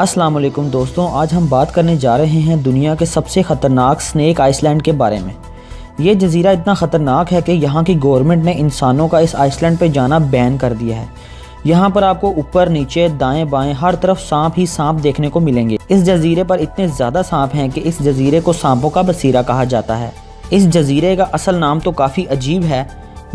अस्सलाम वालेकुम दोस्तों, आज हम बात करने जा रहे हैं दुनिया के सबसे ख़तरनाक स्नेक आइसलैंड के बारे में। ये जज़ीरा इतना ख़तरनाक है कि यहाँ की गवर्नमेंट ने इंसानों का इस आइसलैंड पे जाना बैन कर दिया है। यहाँ पर आपको ऊपर नीचे दाएं बाएं हर तरफ सांप ही सांप देखने को मिलेंगे। इस जज़ीरे पर इतने ज़्यादा सांप हैं कि इस जज़ीरे को सांपों का बसीरा कहा जाता है। इस जज़ीरे का असल नाम तो काफ़ी अजीब है,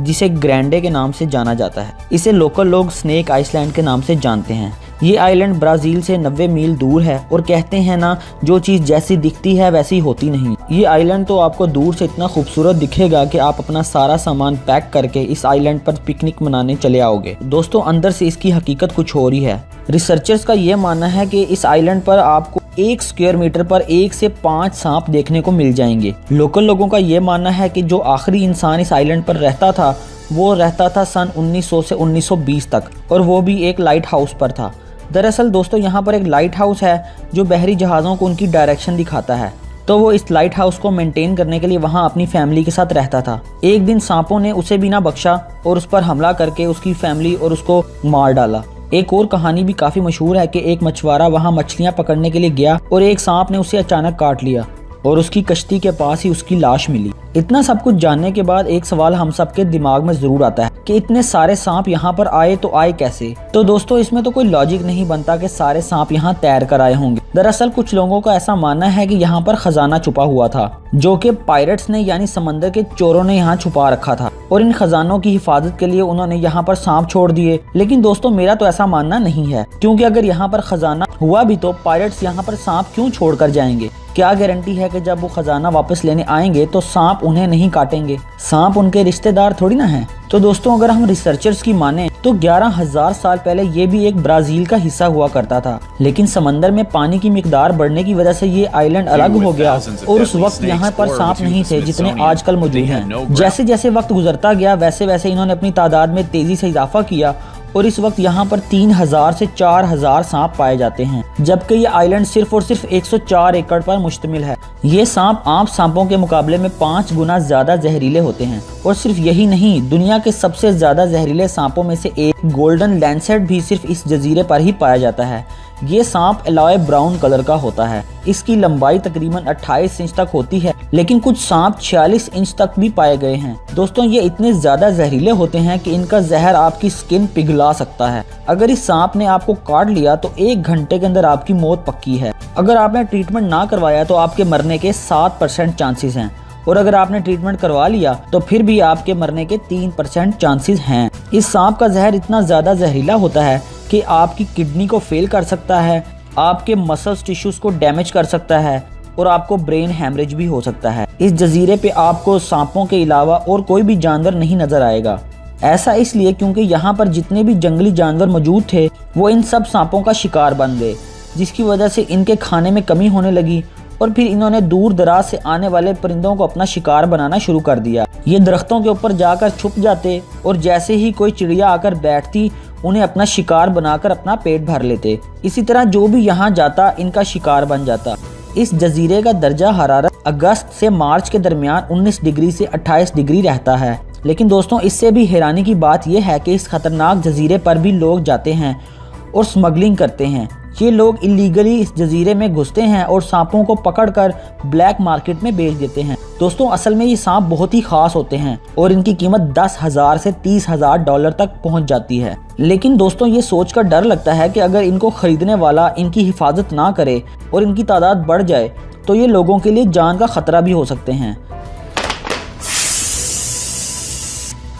जिसे ग्रैंडे के नाम से जाना जाता है। इसे लोकल लोग स्नेक आइसलैंड के नाम से जानते हैं। ये आइलैंड ब्राज़ील से 90 मील दूर है और कहते हैं ना, जो चीज़ जैसी दिखती है वैसी होती नहीं। ये आइलैंड तो आपको दूर से इतना खूबसूरत दिखेगा कि आप अपना सारा सामान पैक करके इस आइलैंड पर पिकनिक मनाने चले आओगे। दोस्तों, अंदर से इसकी हकीकत कुछ और ही है। रिसर्चर्स का ये मानना है कि इस आइलैंड पर आपको 1 स्क्वायर मीटर पर 1 से 5 सांप देखने को मिल जाएंगे। लोकल लोगों का ये मानना है कि जो आखिरी इंसान इस आइलैंड पर रहता था वो रहता था सन 1900 से 1920 तक, और वो भी एक लाइट हाउस पर था। दरअसल दोस्तों, यहाँ पर एक लाइट हाउस है जो बहरी जहाज़ों को उनकी डायरेक्शन दिखाता है। तो वो इस लाइट हाउस को मेंटेन करने के लिए वहाँ अपनी फैमिली के साथ रहता था। एक दिन सांपों ने उसे भी ना बख्शा और उस पर हमला करके उसकी फैमिली और उसको मार डाला। एक और कहानी भी काफ़ी मशहूर है कि एक मछुआरा वहाँ मछलियाँ पकड़ने के लिए गया और एक सांप ने उसे अचानक काट लिया और उसकी कश्ती के पास ही उसकी लाश मिली। इतना सब कुछ जानने के बाद एक सवाल हम सबके दिमाग में जरूर आता है कि इतने सारे सांप यहाँ पर आए तो आए कैसे। तो दोस्तों, इसमें तो कोई लॉजिक नहीं बनता कि सारे सांप यहाँ तैर कर आए होंगे। दरअसल कुछ लोगों का ऐसा मानना है कि यहाँ पर खजाना छुपा हुआ था, जो कि पायरेट्स ने यानी समंदर के चोरों ने यहाँ छुपा रखा था, और इन खजानों की हिफाजत के लिए उन्होंने यहाँ पर सांप छोड़ दिए। लेकिन दोस्तों, मेरा तो ऐसा मानना नहीं है, क्योंकि अगर यहाँ पर खजाना हुआ भी तो पायरेट्स यहाँ पर सांप क्यों छोड़ कर जाएंगे? क्या गारंटी है कि जब वो खजाना वापस लेने आएंगे तो सांप उन्हें नहीं काटेंगे? सांप उनके रिश्तेदार थोड़ी ना हैं। तो दोस्तों, अगर हम रिसर्चर्स की माने तो 11,000 साल पहले ये भी एक ब्राजील का हिस्सा हुआ करता था, लेकिन समंदर में पानी की मिकदार बढ़ने की वजह से ये आइलैंड अलग हो गया और उस वक्त यहाँ पर सांप नहीं थे जितने आजकल मौजूद हैं। जैसे जैसे वक्त गुजरता गया वैसे वैसे इन्होंने अपनी तादाद में तेजी से इजाफा किया और इस वक्त यहाँ पर 3000 से 4000 सांप पाए जाते हैं, जबकि ये आइलैंड सिर्फ और सिर्फ 104 एकड़ पर मुश्तमिल है। ये सांप आम सांपों के मुकाबले में 5 गुना ज्यादा जहरीले होते हैं। और सिर्फ यही नहीं, दुनिया के सबसे ज्यादा जहरीले सांपों में से एक गोल्डन लैंसेट भी सिर्फ इस जजीरे पर ही पाया जाता है। ये सांप एलॉय ब्राउन कलर का होता है। इसकी लंबाई तकरीबन 28 इंच तक होती है, लेकिन कुछ सांप 46 इंच तक भी पाए गए हैं। दोस्तों, ये इतने ज्यादा जहरीले होते हैं कि इनका जहर आपकी स्किन पिघला सकता है। अगर इस सांप ने आपको काट लिया तो 1 घंटे के अंदर आपकी मौत पक्की है। अगर आपने ट्रीटमेंट ना करवाया तो आपके मरने के 7% चांसेस हैं, और अगर आपने ट्रीटमेंट करवा लिया तो फिर भी आपके मरने के 3% चांसेस हैं। इस सांप का जहर इतना ज्यादा जहरीला होता है कि आपकी किडनी को फेल कर सकता है, आपके मसल्स टिश्यूज को डैमेज कर सकता है और आपको ब्रेन हैमरेज भी हो सकता है। इस जजीरे पे आपको सांपों के अलावा और कोई भी जानवर नहीं नजर आएगा। ऐसा इसलिए क्योंकि यहाँ पर जितने भी जंगली जानवर मौजूद थे वो इन सब सांपों का शिकार बन गए, जिसकी वजह से इनके खाने में कमी होने लगी और फिर इन्होंने दूर दराज से आने वाले परिंदों को अपना शिकार बनाना शुरू कर दिया। ये दरख्तों के ऊपर जाकर छुप जाते और जैसे ही कोई चिड़िया आकर बैठती उन्हें अपना शिकार बनाकर अपना पेट भर लेते। इसी तरह जो भी यहाँ जाता इनका शिकार बन जाता। इस जजीरे का दर्जा हरारत अगस्त से मार्च के दरमियान 19 डिग्री से 28 डिग्री रहता है। लेकिन दोस्तों, इससे भी हैरानी की बात यह है कि इस खतरनाक जजीरे पर भी लोग जाते हैं और स्मगलिंग करते हैं। ये लोग इलीगली इस जजीरे में घुसते हैं और सांपों को पकड़कर ब्लैक मार्केट में बेच देते हैं। दोस्तों, असल में ये सांप बहुत ही खास होते हैं और इनकी कीमत 10,000 से 30,000 डॉलर तक पहुंच जाती है। लेकिन दोस्तों, ये सोचकर डर लगता है कि अगर इनको खरीदने वाला इनकी हिफाजत ना करे और इनकी तादाद बढ़ जाए तो ये लोगों के लिए जान का खतरा भी हो सकते हैं।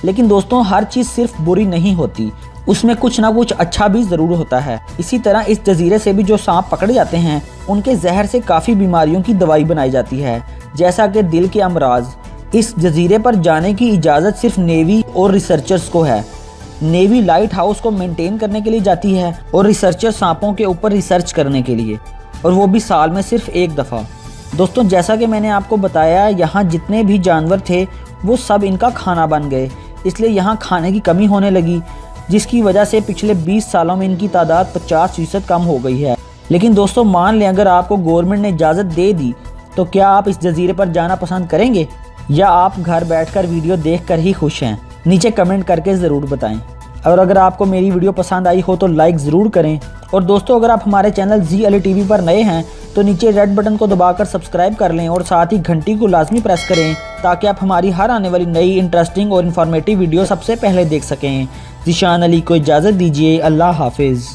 लेकिन दोस्तों, हर चीज सिर्फ बुरी नहीं होती, उसमें कुछ ना कुछ अच्छा भी जरूर होता है। इसी तरह इस जजीरे से भी जो सांप पकड़े जाते हैं उनके जहर से काफ़ी बीमारियों की दवाई बनाई जाती है, जैसा कि दिल के अमराज। इस जजीरे पर जाने की इजाज़त सिर्फ नेवी और रिसर्चर्स को है। नेवी लाइट हाउस को मेंटेन करने के लिए जाती है और रिसर्चर सांपों के ऊपर रिसर्च करने के लिए, और वो भी साल में सिर्फ 1 दफ़ा। दोस्तों, जैसा कि मैंने आपको बताया, यहाँ जितने भी जानवर थे वो सब इनका खाना बन गए, इसलिए यहाँ खाने की कमी होने लगी, जिसकी वजह से पिछले 20 सालों में इनकी तादाद 50% कम हो गई है। लेकिन दोस्तों, मान लें अगर आपको गवर्नमेंट ने इजाज़त दे दी तो क्या आप इस जजीरे पर जाना पसंद करेंगे, या आप घर बैठकर वीडियो देखकर ही खुश हैं? नीचे कमेंट करके ज़रूर बताएं। और अगर आपको मेरी वीडियो पसंद आई हो तो लाइक ज़रूर करें। और दोस्तों, अगर आप हमारे चैनल जी अली टीवी पर नए हैं तो नीचे रेड बटन को दबाकर सब्सक्राइब कर लें और साथ ही घंटी को लाजमी प्रेस करें ताकि आप हमारी हर आने वाली नई इंटरेस्टिंग और इन्फॉर्मेटिव वीडियो सबसे पहले देख सकें। ज़ीशान अली को इजाज़त दीजिए। अल्लाह हाफिज़।